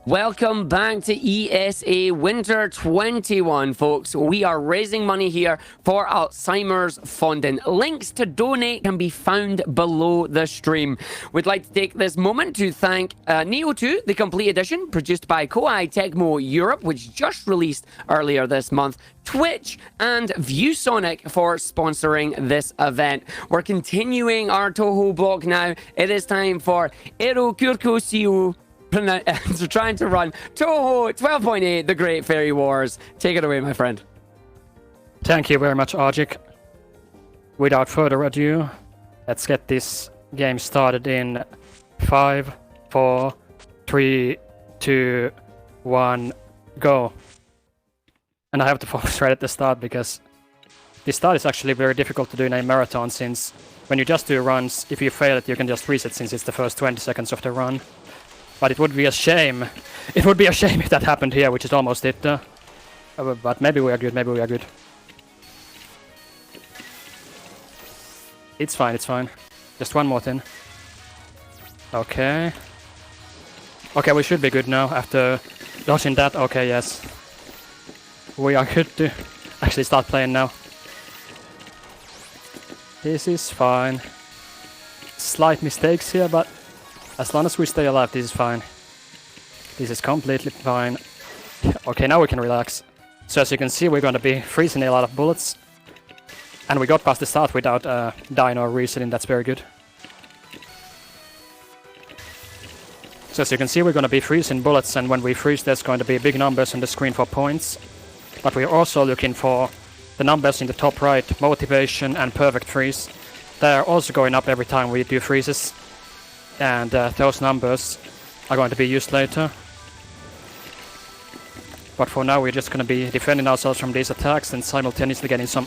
Welcome back to ESA Winter 21, folks. We are raising money here for Alzheimer's funding. Links to donate can be found below the stream. We'd like to take this moment to thank Neo 2, the complete edition, produced by Koei Tecmo Europe, which just released earlier this month, Twitch, and ViewSonic for sponsoring this event. We're continuing our Touhou block now. It is time for EeroKurkisuo. So trying to run Touhou 12.8, The Great Fairy Wars. Take it away, my friend. Thank you very much, Arjik. Without further ado, let's get this game started in 5, 4, 3, 2, 1, go. And I have to focus right at the start because the start is actually very difficult to do in a marathon, since when you just do runs, if you fail it, you can just reset since it's the first 20 seconds of the run. But it would be a shame. It would be a shame if that happened here, which is almost it. But maybe we are good, maybe we are good. It's fine, it's fine. Just one more thing. Okay. Okay, we should be good now after dodging that. Okay, yes. We are good to actually start playing now. This is fine. Slight mistakes here, but as long as we stay alive, this is fine. This is completely fine. Okay, now we can relax. So as you can see, we're going to be freezing a lot of bullets. And we got past the start without dying or resetting, that's very good. So as you can see, we're going to be freezing bullets, and when we freeze, there's going to be big numbers on the screen for points. But we're also looking for the numbers in the top right, motivation and perfect freeze. They are also going up every time we do freezes. And those numbers are going to be used later. But for now we're just going to be defending ourselves from these attacks and simultaneously getting some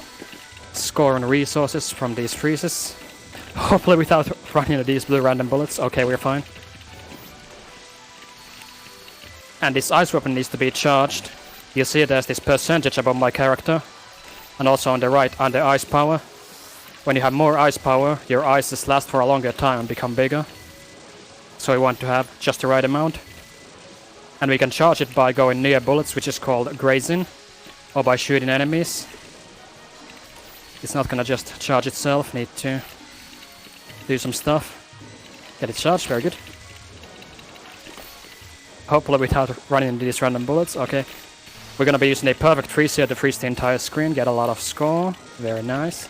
score and resources from these freezes. Hopefully without running into these blue random bullets. Okay, we're fine. And this ice weapon needs to be charged. You see there's this percentage above my character. And also on the right under ice power. When you have more ice power, your ices last for a longer time and become bigger. So we want to have just the right amount. And we can charge it by going near bullets, which is called grazing, or by shooting enemies. It's not gonna just charge itself, need to do some stuff. Get it charged, very good. Hopefully without running into these random bullets, okay. We're gonna be using a perfect freeze here to freeze the entire screen, get a lot of score, very nice.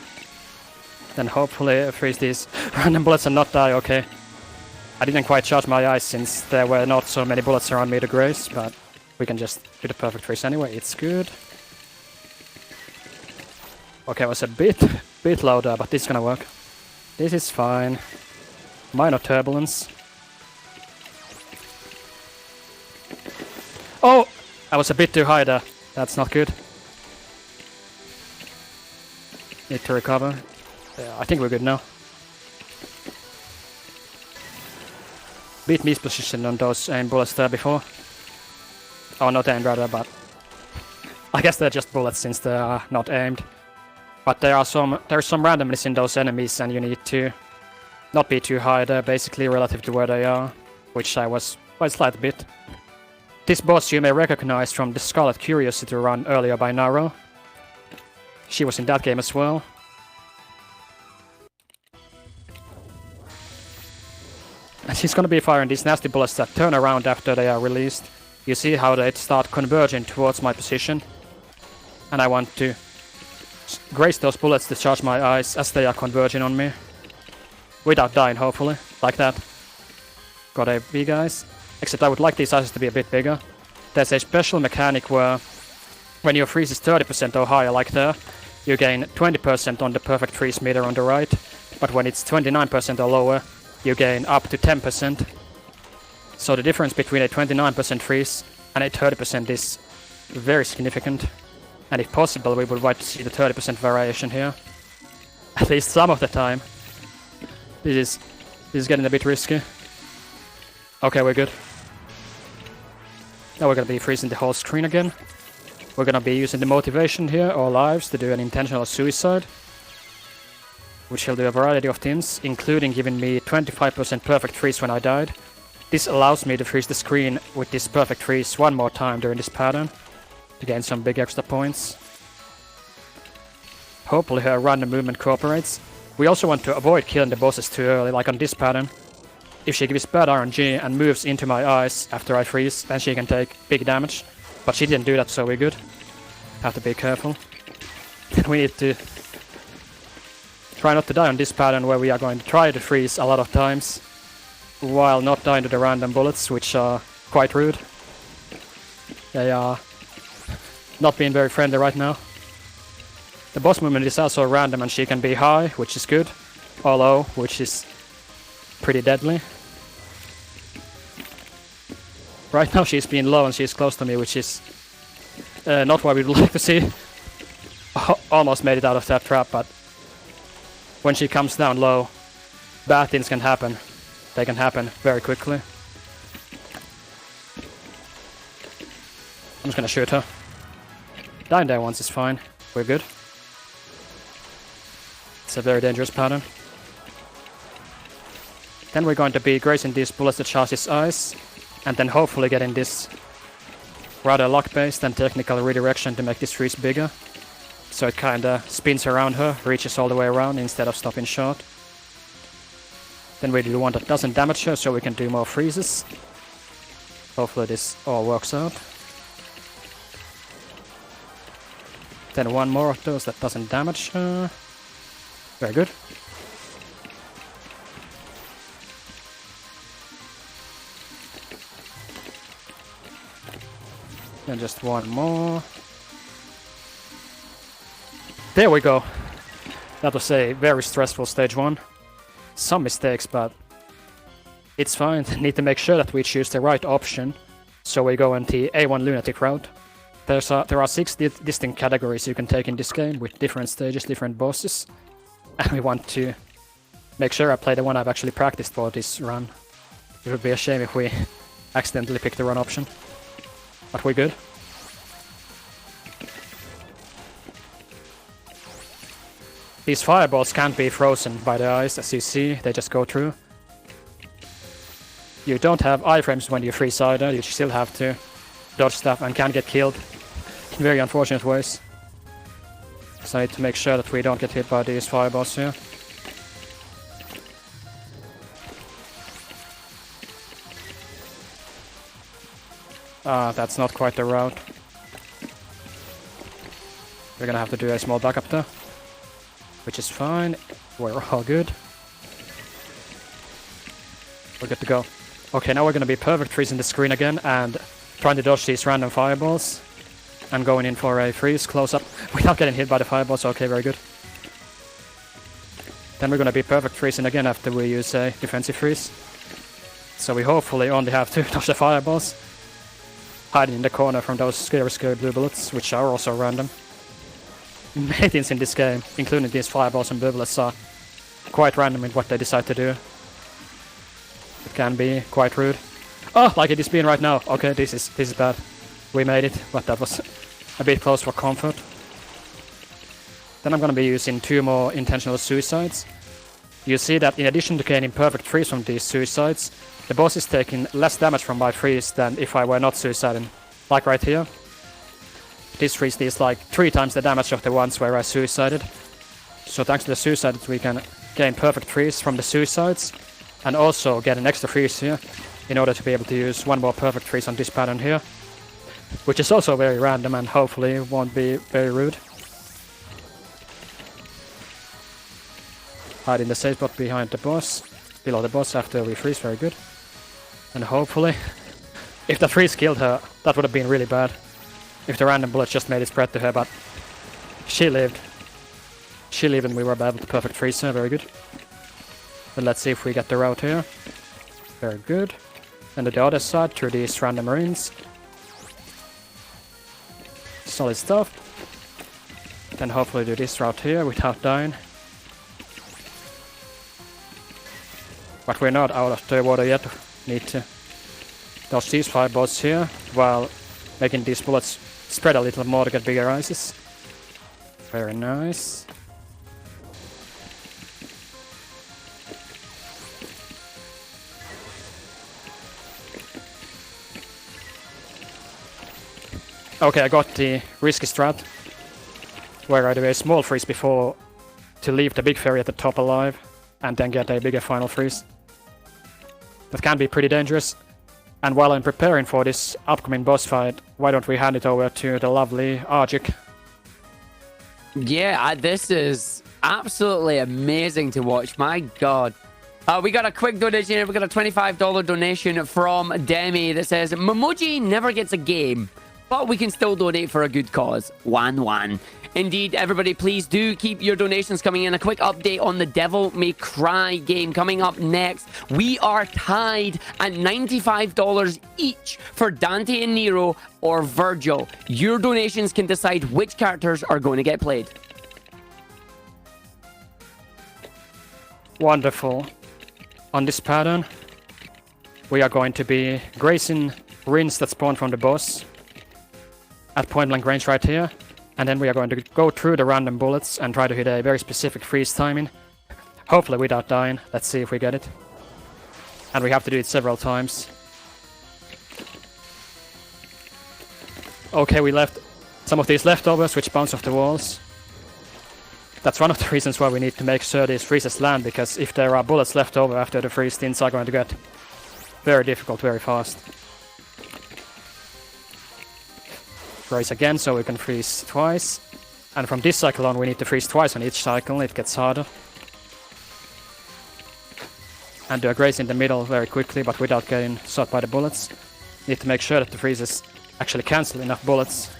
Then hopefully freeze these random bullets and not die, okay. I didn't quite charge my eyes since there were not so many bullets around me to graze, but we can just do the perfect freeze anyway, it's good. Okay, it was a bit louder, but this is gonna work. This is fine. Minor turbulence. Oh! I was a bit too high there. That's not good. Need to recover. Yeah, I think we're good now. Bit mispositioned on those aim bullets there before. Oh, not aimed rather, but I guess they're just bullets since they are not aimed. But there's some randomness in those enemies, and you need to not be too high there, basically relative to where they are, which I was by a slight bit. This boss you may recognize from the Scarlet Curiosity run earlier by Naro. She was in that game as well. And she's gonna be firing these nasty bullets that turn around after they are released. You see how they start converging towards my position. And I want to graze those bullets to charge my eyes as they are converging on me. Without dying, hopefully. Like that. Got a big eyes. Except I would like these eyes to be a bit bigger. There's a special mechanic where when your freeze is 30% or higher, like there, you gain 20% on the perfect freeze meter on the right. But when it's 29% or lower, you gain up to 10%. So the difference between a 29% freeze and a 30% is very significant. And if possible, we would like to see the 30% variation here. At least some of the time. This is getting a bit risky. Okay, we're good. Now we're gonna be freezing the whole screen again. We're gonna be using the motivation here, or lives, to do an intentional suicide. Which will do a variety of things, including giving me 25% perfect freeze when I died. This allows me to freeze the screen with this perfect freeze one more time during this pattern to gain some big extra points. Hopefully her random movement cooperates. We also want to avoid killing the bosses too early, like on this pattern. If she gives bad RNG and moves into my eyes after I freeze, then she can take big damage. But she didn't do that, so we're good. Have to be careful. We need to try not to die on this pattern where we are going to try to freeze a lot of times while not dying to the random bullets, which are quite rude. They are not being very friendly right now. The boss movement is also random and she can be high, which is good, or low, which is pretty deadly. Right now she's being low and she's close to me, which is not what we would like to see. Almost made it out of that trap, but when she comes down low, bad things can happen. They can happen very quickly. I'm just gonna shoot her. Dying there once is fine. We're good. It's a very dangerous pattern. Then we're going to be grazing these bullets to charge his eyes, and then hopefully getting this rather luck-based and technical redirection to make this freeze bigger. So it kinda spins around her, reaches all the way around instead of stopping short. Then we do one that doesn't damage her, so we can do more freezes. Hopefully this all works out. Then one more of those that doesn't damage her. Very good. And just one more. There we go. That was a very stressful stage 1. Some mistakes, but it's fine. Need to make sure that we choose the right option. So we go in the A1 lunatic route. There are 6 distinct categories you can take in this game with different stages, different bosses. And we want to make sure I play the one I've actually practiced for this run. It would be a shame if we accidentally pick the wrong option. But we're good. These fireballs can't be frozen by the eyes, as you see, they just go through. You don't have iframes when you freeze either, you still have to dodge stuff and can get killed in very unfortunate ways. So I need to make sure that we don't get hit by these fireballs here. That's not quite the route. We're gonna have to do a small backup there. Which is fine. We're all good. We're good to go. Okay, now we're gonna be perfect freezing the screen again and trying to dodge these random fireballs. And going in for a freeze close up without getting hit by the fireballs. Okay, very good. Then we're gonna be perfect freezing again after we use a defensive freeze. So we hopefully only have to dodge the fireballs. Hiding in the corner from those scary blue bullets, which are also random. Many things in this game, including these fireballs and blue bullets, are quite random in what they decide to do. It can be quite rude. Oh, like it is being right now. Okay, this is bad. We made it, but that was a bit close for comfort. Then I'm gonna be using 2 more intentional suicides. You see that in addition to gaining perfect freeze from these suicides, the boss is taking less damage from my freeze than if I were not suiciding. Like right here. This freeze is like 3 times the damage of the ones where I suicided. So thanks to the suicides we can gain perfect freeze from the suicides and also get an extra freeze here in order to be able to use 1 more perfect freeze on this pattern here. Which is also very random and hopefully won't be very rude. Hide in the safe spot behind the boss, below the boss after we freeze, very good. And hopefully, if the freeze killed her, that would have been really bad. If the random bullet just made it spread to her, but she lived. She lived and we were able to perfect freeze her, very good. But let's see if we get the route here. Very good. And to the other side, through these random marines. Solid stuff. Then hopefully do this route here without dying. But we're not out of the water yet. Need to dodge these fireballs here while making these bullets spread a little more to get bigger ices. Very nice. Okay, I got the risky strat, where I do a small freeze before to leave the big fairy at the top alive, and then get a bigger final freeze. That can be pretty dangerous. And while I'm preparing for this upcoming boss fight, why don't we hand it over to the lovely Arjik? Yeah, this is absolutely amazing to watch. My God. We got a quick donation here. We got a $25 donation from Demi that says, Memoji never gets a game, but we can still donate for a good cause. 1-1. Indeed, everybody, please do keep your donations coming in. A quick update on the Devil May Cry game coming up next. We are tied at $95 each for Dante and Nero or Virgil. Your donations can decide which characters are going to get played. Wonderful. On this pattern, we are going to be grazing rings that spawn from the boss at point blank range right here. And then we are going to go through the random bullets and try to hit a very specific freeze timing. Hopefully without dying. Let's see if we get it. And we have to do it several times. Okay, we left some of these leftovers which bounce off the walls. That's one of the reasons why we need to make sure these freezes land, because if there are bullets left over after the freeze, things are going to get very difficult very fast. Race again so we can freeze twice. And from this cycle on we need to freeze twice on each cycle, it gets harder. And do a graze in the middle very quickly but without getting shot by the bullets. Need to make sure that the freezes actually cancel enough bullets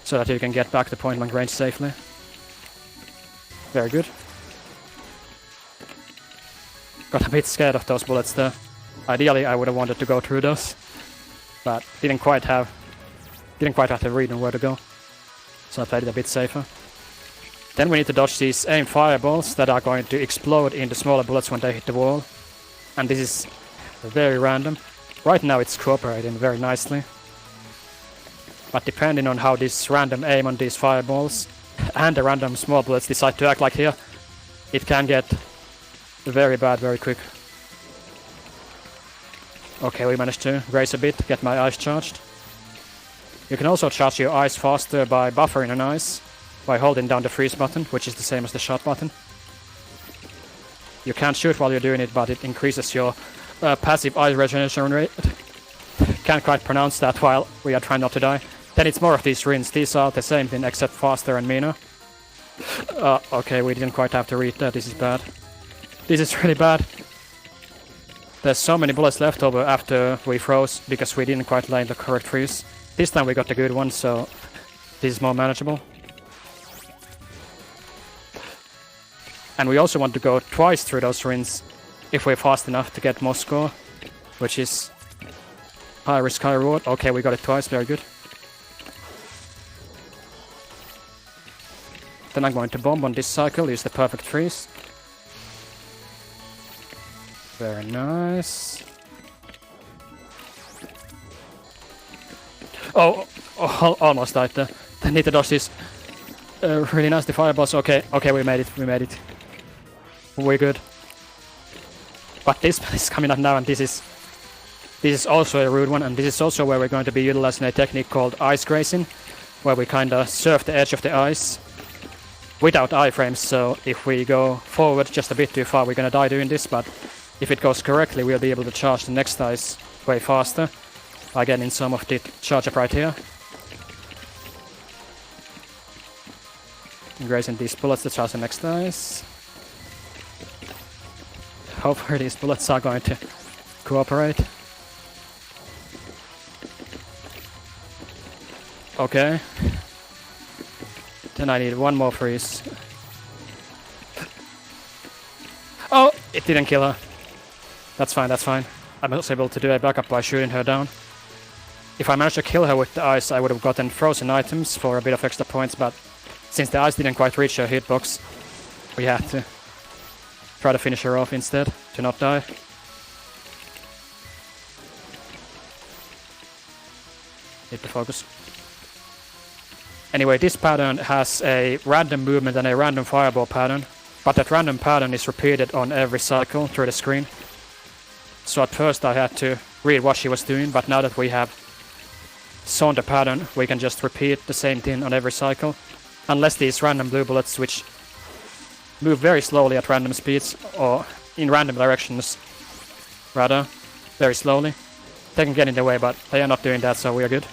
so that you can get back to point blank range safely. Very good. Got a bit scared of those bullets there. Ideally I would have wanted to go through those, but didn't quite have the read on where to go. So I played it a bit safer. Then we need to dodge these aim fireballs that are going to explode into smaller bullets when they hit the wall. And this is very random. Right now it's cooperating very nicely. But depending on how this random aim on these fireballs and the random small bullets decide to act like here, it can get very bad very quick. Okay, we managed to graze a bit, get my eyes charged. You can also charge your eyes faster by buffering an ice, by holding down the freeze button, which is the same as the shot button. You can't shoot while you're doing it, but it increases your passive eye regeneration rate. Can't quite pronounce that while we are trying not to die. Then it's more of these rings. These are the same thing except faster and meaner. Okay, we didn't quite have to read that. This is bad. This is really bad. There's so many bullets left over after we froze because we didn't quite lay the correct freeze. This time we got the good one, so this is more manageable. And we also want to go twice through those rings if we're fast enough to get more score, which is high risk, high reward. Okay, we got it twice, very good. Then I'm going to bomb on this cycle, use the perfect freeze. Very nice. Oh, almost died there. I need to dodge these really nasty fireballs. Okay, we made it. We're good. But this is coming up now, and this is also a rude one, and this is also where we're going to be utilizing a technique called ice grazing, where we kinda surf the edge of the ice without iframes, so if we go forward just a bit too far, we're gonna die doing this, but if it goes correctly, we'll be able to charge the next ice way faster by getting some of the charge up right here. And grazing these bullets to charge the next ice. Hopefully these bullets are going to cooperate. Okay. Then I need one more freeze. Oh! It didn't kill her. That's fine, that's fine. I was able to do a backup by shooting her down. If I managed to kill her with the ice, I would have gotten frozen items for a bit of extra points, but since the ice didn't quite reach her hitbox, we had to try to finish her off instead, to not die. Need to focus. Anyway, this pattern has a random movement and a random fireball pattern, but that random pattern is repeated on every cycle through the screen. So at first I had to read what she was doing, but now that we have saunter pattern, we can just repeat the same thing on every cycle. Unless these random blue bullets, which move very slowly at random speeds, or in random directions, rather, very slowly. They can get in the way, but they are not doing that, so we are good.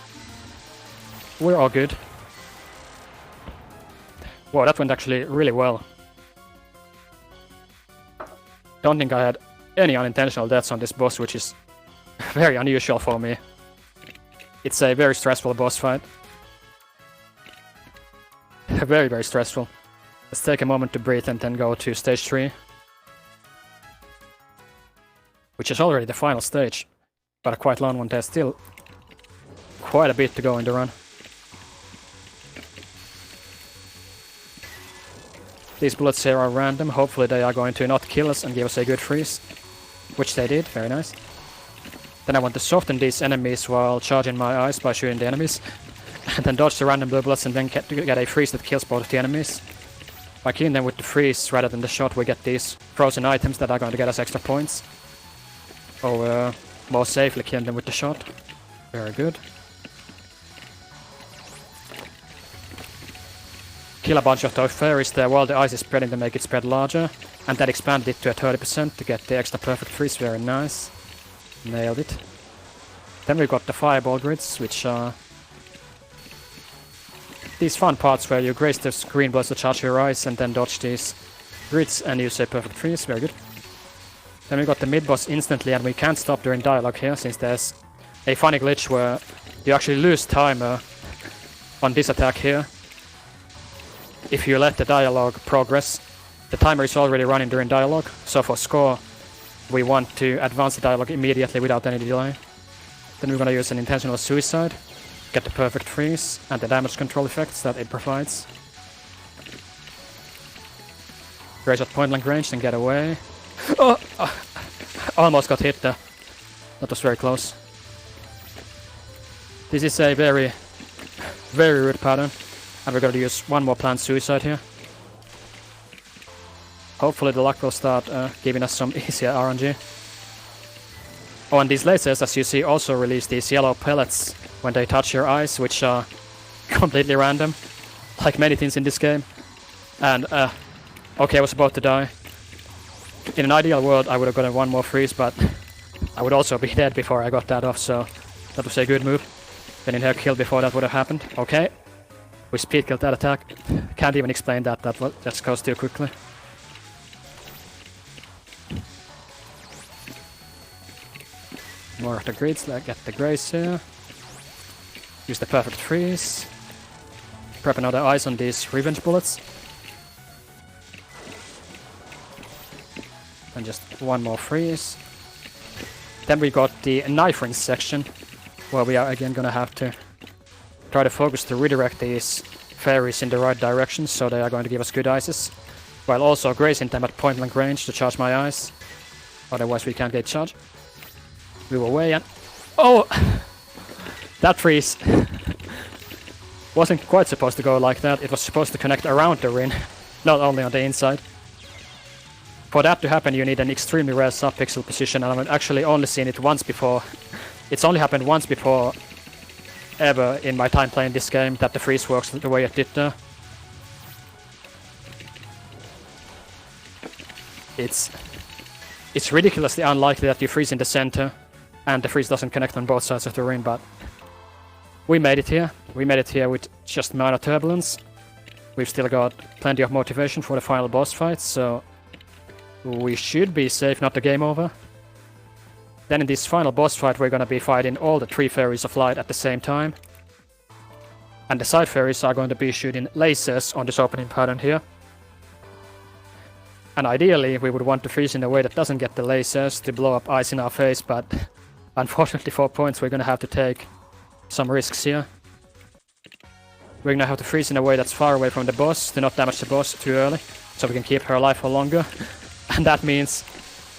We're all good. Whoa, that went actually really well. Don't think I had any unintentional deaths on this boss, which is very unusual for me. It's a very stressful boss fight. Very, very stressful. Let's take a moment to breathe and then go to stage 3. Which is already the final stage. But a quite long one. There's still quite a bit to go in the run. These bullets here are random. Hopefully they are going to not kill us and give us a good freeze. Which they did. Very nice. Then I want to soften these enemies while charging my eyes by shooting the enemies. And then dodge the random blue bullets and then get a freeze that kills both of the enemies. By killing them with the freeze rather than the shot, we get these frozen items that are going to get us extra points. Or more safely killing them with the shot. Very good. Kill a bunch of those fairies there while the ice is spreading to make it spread larger. And then expand it to a 30% to get the extra perfect freeze. Very nice. Nailed it. Then we got the fireball grids, which are these fun parts where you graze the green bullets to charge your eyes and then dodge these grids and use a perfect freeze. Very good. Then we got the mid-boss instantly, and we can't stop during dialogue here since there's a funny glitch where you actually lose timer on this attack here. If you let the dialogue progress, the timer is already running during dialogue, so for score we want to advance the dialogue immediately without any delay. Then we're gonna use an intentional suicide, get the perfect freeze and the damage control effects that it provides. Graze at point blank range and get away. Oh! Almost got hit there. That was very close. This is a very, very rude pattern. And we're going to use one more planned suicide here. Hopefully the luck will start giving us some easier RNG. Oh, and these lasers, as you see, also release these yellow pellets when they touch your eyes, which are completely random, like many things in this game. And, okay, I was about to die. In an ideal world, I would have gotten one more freeze, but I would also be dead before I got that off, so that was a good move. Getting her killed before that would have happened. Okay. We speed killed that attack. Can't even explain that, that just goes too quickly. More of the grids, like get the grace here. Use the perfect freeze. Prep another eyes on these revenge bullets. And just one more freeze. Then we got the knife rinse section, where we are again gonna have to try to focus to redirect these fairies in the right direction, so they are going to give us good ices, while also grazing them at point blank range to charge my eyes. Otherwise we can't get charged. Move away and... Oh! That freeze wasn't quite supposed to go like that. It was supposed to connect around the ring, not only on the inside. For that to happen, you need an extremely rare sub-pixel position, and I've actually only seen it once before. It's only happened once before ever in my time playing this game that the freeze works the way it did there. It's ridiculously unlikely that you freeze in the center and the freeze doesn't connect on both sides of the ring, but we made it here. We made it here with just minor turbulence. We've still got plenty of motivation for the final boss fight, so we should be safe, not the game over. Then in this final boss fight we're gonna be fighting all the 3 fairies of light at the same time. And the side fairies are going to be shooting lasers on this opening pattern here. And ideally we would want to freeze in a way that doesn't get the lasers to blow up ice in our face, but unfortunately for points we're gonna have to take some risks here. We're gonna have to freeze in a way that's far away from the boss to not damage the boss too early, so we can keep her alive for longer. And that means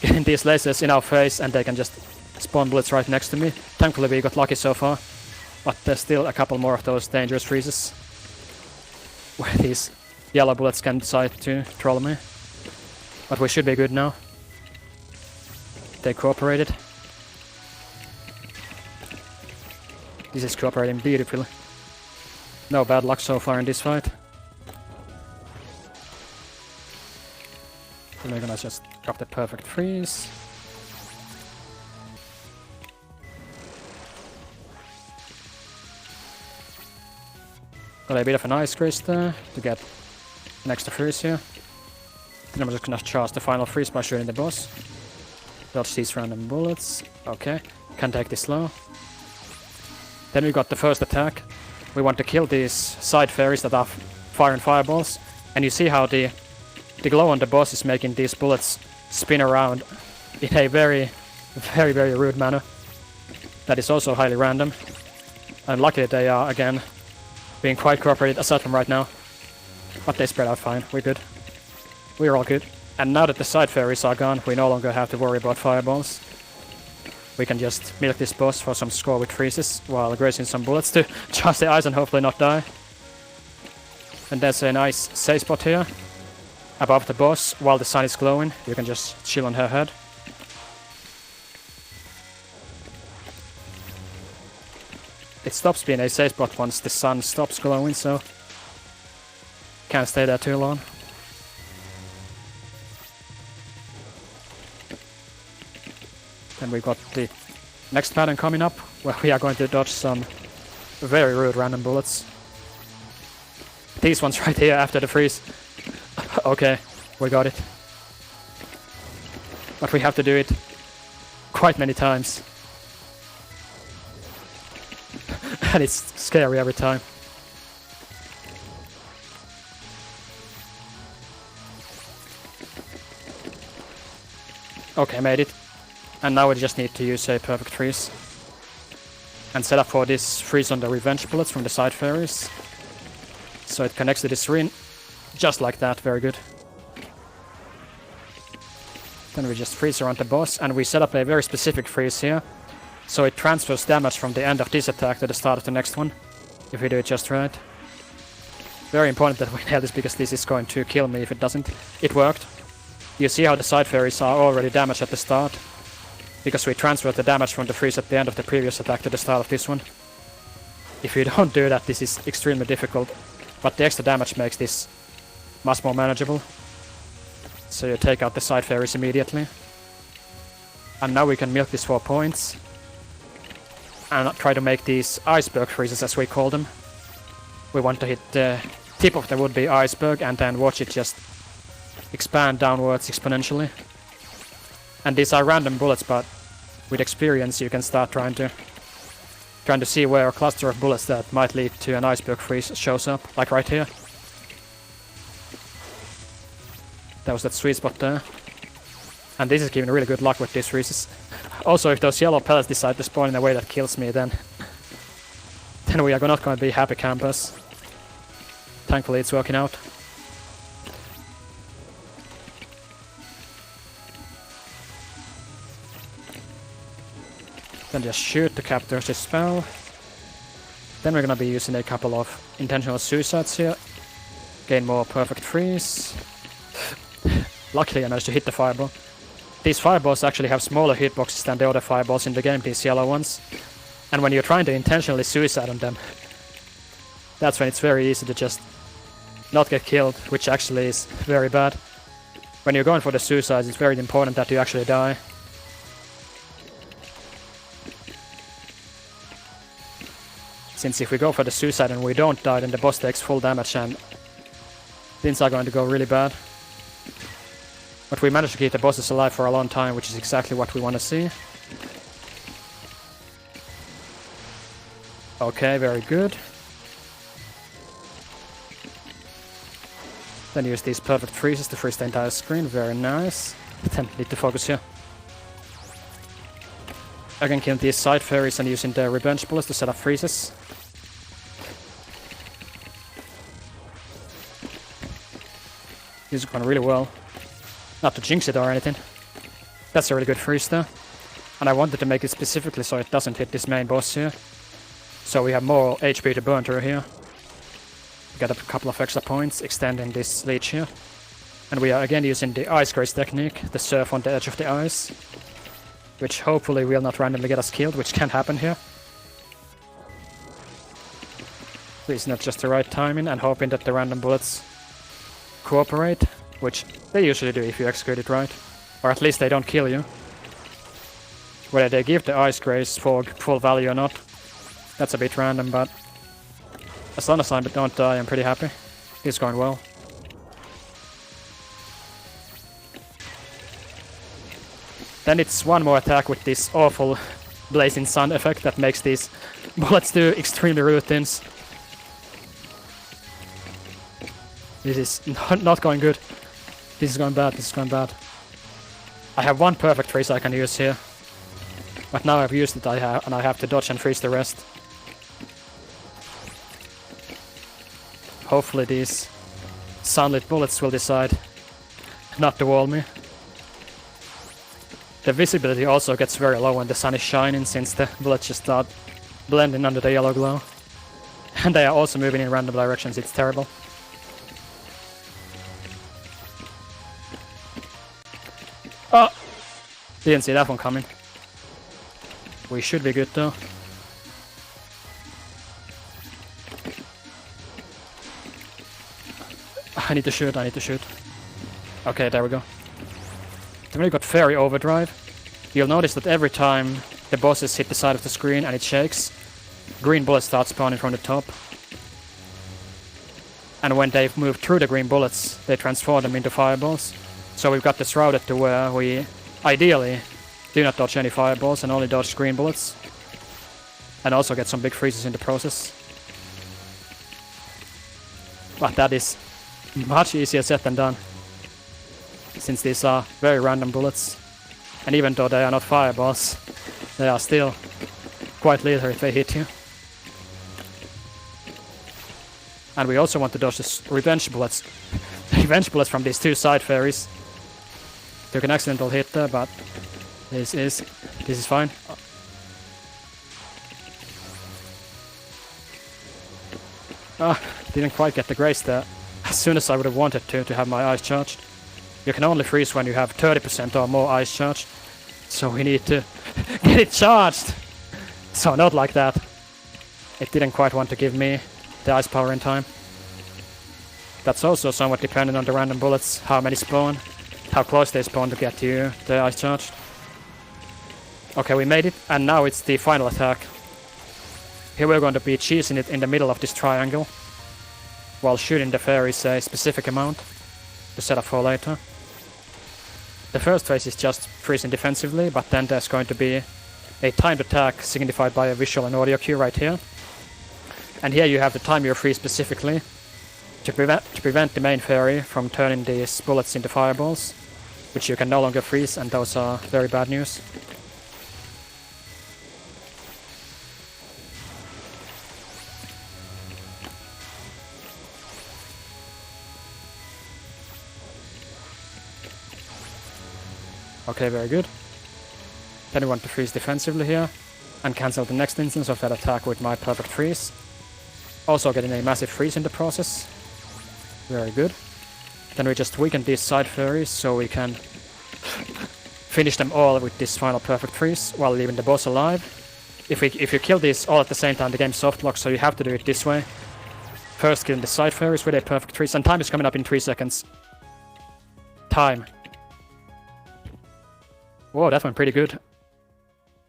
getting these lasers in our face and they can just spawn bullets right next to me. Thankfully we got lucky so far, but there's still a couple more of those dangerous freezes where these yellow bullets can decide to troll me. But we should be good now. They cooperated. This is cooperating beautifully. No bad luck so far in this fight. And we're gonna just drop the perfect freeze. Got a bit of an ice grid there to get an extra freeze here. Then I'm just gonna charge the final freeze by shooting the boss. Dodge these random bullets. Okay, can take this slow. Then we got the first attack. We want to kill these side fairies that are firing fireballs. And you see how the glow on the boss is making these bullets spin around in a very rude manner. That is also highly random. And luckily they are, again, being quite cooperative aside from right now. But they spread out fine. We're good. We're all good. And now that the side fairies are gone, we no longer have to worry about fireballs. We can just milk this boss for some score with freezes while grazing some bullets to charge the eyes and hopefully not die. And there's a nice safe spot here above the boss while the sun is glowing. You can just chill on her head. It stops being a safe spot once the sun stops glowing, so can't stay there too long. Then we got the next pattern coming up, where we are going to dodge some very rude random bullets. These ones right here after the freeze. Okay, we got it. But we have to do it quite many times. And it's scary every time. Okay, made it. And now we just need to use a perfect freeze. And set up for this freeze on the revenge bullets from the side fairies. So it connects to this ring. Just like that, very good. Then we just freeze around the boss, and we set up a very specific freeze here. So it transfers damage from the end of this attack to the start of the next one. If we do it just right. Very important that we nail this, because this is going to kill me if it doesn't. It worked. You see how the side fairies are already damaged at the start. Because we transferred the damage from the freeze at the end of the previous attack to the start of this one. If you don't do that, this is extremely difficult. But the extra damage makes this much more manageable. So you take out the side fairies immediately. And now we can milk this for points. And try to make these iceberg freezes, as we call them. We want to hit the tip of the would-be iceberg and then watch it just expand downwards exponentially. And these are random bullets, but with experience you can start trying to see where a cluster of bullets that might lead to an iceberg freeze shows up, like right here. That was that sweet spot there. And this is giving really good luck with these freezes. Also, if those yellow pellets decide to spawn in a way that kills me, then we are not going to be happy campers. Thankfully it's working out. Then just shoot to capture this spell. Then we're gonna be using a couple of intentional suicides here. Gain more perfect freeze. Luckily I managed to hit the fireball. These fireballs actually have smaller hitboxes than the other fireballs in the game, these yellow ones. And when you're trying to intentionally suicide on them, that's when it's very easy to just not get killed, which actually is very bad. When you're going for the suicides, it's very important that you actually die. Since if we go for the suicide and we don't die, then the boss takes full damage and things are going to go really bad. But we managed to keep the bosses alive for a long time, which is exactly what we want to see. Okay, very good. Then use these perfect freezes to freeze the entire screen, very nice. Then need to focus here. Again, killing these side fairies and using the revenge bullets to set up freezes. This is going really well. Not to jinx it or anything. That's a really good freeze there. And I wanted to make it specifically so it doesn't hit this main boss here. So we have more HP to burn through here. Get a couple of extra points, extending this leech here. And we are again using the ice grace technique, the surf on the edge of the ice. Which hopefully will not randomly get us killed, which can happen here. squeezing at just the right timing and hoping that the random bullets cooperate, which they usually do if you execute it right. Or at least they don't kill you. Whether they give the Ice Grace full value or not, that's a bit random, but as long as I don't die, I'm pretty happy. It's going well. Then it's one more attack with this awful blazing sun effect that makes these bullets do extremely rude things. This is not going good. This is going bad, this is going bad. I have one perfect freeze I can use here. But now I've used it, and I have to dodge and freeze the rest. Hopefully these sunlit bullets will decide not to wall me. The visibility also gets very low when the sun is shining, since the bullets just start blending under the yellow glow. And they are also moving in random directions, it's terrible. Oh! Didn't see that one coming. We should be good though. I need to shoot, I need to shoot. Okay, there we go. Then we got Fairy Overdrive. You'll notice that every time the bosses hit the side of the screen and it shakes, green bullets start spawning from the top. And when they move through the green bullets, they transform them into fireballs. So we've got this routed to where we ideally do not dodge any fireballs and only dodge green bullets. And also get some big freezes in the process. But that is much easier said than done, since these are very random bullets. And even though they are not fireballs, they are still quite lethal if they hit you. And we also want to dodge the revenge bullets. Revenge bullets from these two side fairies. Took an accidental hit there, but this is fine. Didn't quite get the grace there as soon as I would have wanted to have my ice charged. You can only freeze when you have 30% or more ice charged, so we need to get it charged. So not like that. It didn't quite want to give me the ice power in time. That's also somewhat dependent on the random bullets, how many spawn, how close they spawn to get you the ice charged. Okay, we made it, and now it's the final attack. Here we're going to be cheesing it in the middle of this triangle, while shooting the fairies a specific amount to set up for later. The first phase is just freezing defensively, but then there's going to be a timed attack signified by a visual and audio cue right here. And here you have to time your freeze specifically to prevent the main fairy from turning these bullets into fireballs, which you can no longer freeze, and those are very bad news. Okay, very good. Then we want to freeze defensively here, and cancel the next instance of that attack with my perfect freeze. Also getting a massive freeze in the process. Very good. Then we just weaken these side fairies so we can finish them all with this final perfect freeze while leaving the boss alive. If you kill these all at the same time, the game soft locks, so you have to do it this way. First killing the side fairies with a perfect freeze, and time is coming up in 3 seconds. Time. Whoa, that went pretty good.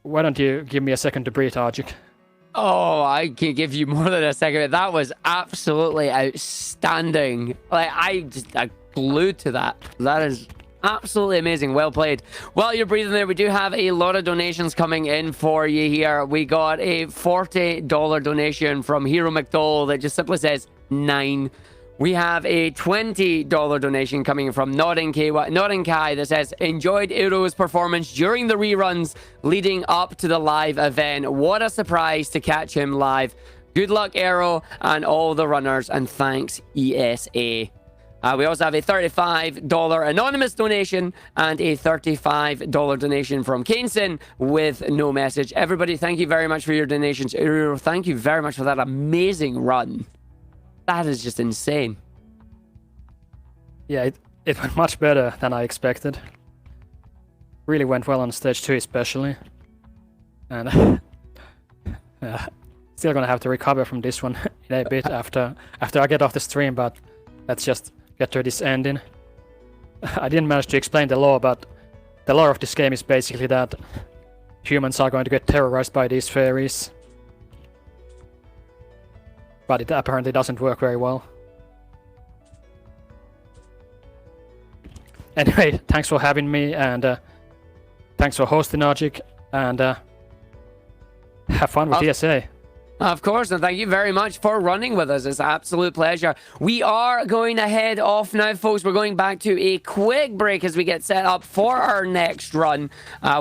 Why don't you give me a second to breathe, Arjik? Oh, I can give you more than a second. That was absolutely outstanding. Like, I glued to that. That is absolutely amazing. Well played. While you're breathing there, we do have a lot of donations coming in for you here. We got a $40 donation from Hero McDowell that just simply says 9. We have a $20 donation coming from Nodding Kai that says, enjoyed Eero's performance during the reruns leading up to the live event. What a surprise to catch him live. Good luck, Eero, and all the runners, and thanks, ESA. We also have a $35 anonymous donation and a $35 donation from Kaneson with no message. Everybody, thank you very much for your donations. Eero, thank you very much for that amazing run. That is just insane. Yeah, it went much better than I expected. Really went well on stage 2 especially. And Still gonna have to recover from this one in a bit after I get off the stream, but let's just get to this ending. I didn't manage to explain the lore, but the lore of this game is basically that humans are going to get terrorized by these fairies. But it apparently doesn't work very well. Anyway, thanks for having me, and thanks for hosting, Arjik, and have fun with ESA. Of course, and thank you very much for running with us. It's an absolute pleasure. We are going to head off now, folks. We're going back to a quick break as we get set up for our next run.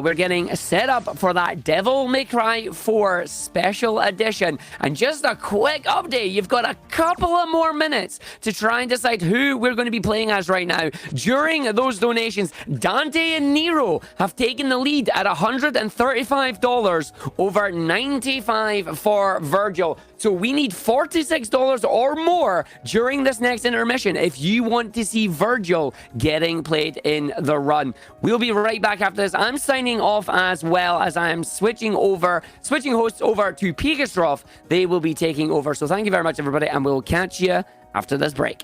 We're getting set up for that Devil May Cry 4 Special Edition. And just a quick update, you've got a couple of more minutes to try and decide who we're going to be playing as right now. During those donations, Dante and Nero have taken the lead at $135 over $95 for Virgil. So we need $46 or more during this next intermission if you want to see Virgil getting played in the run. We'll be right back after this. I'm signing off as well as I am switching hosts over to Pikastrof. They will be taking over. So thank you very much, everybody, and we'll catch you after this break.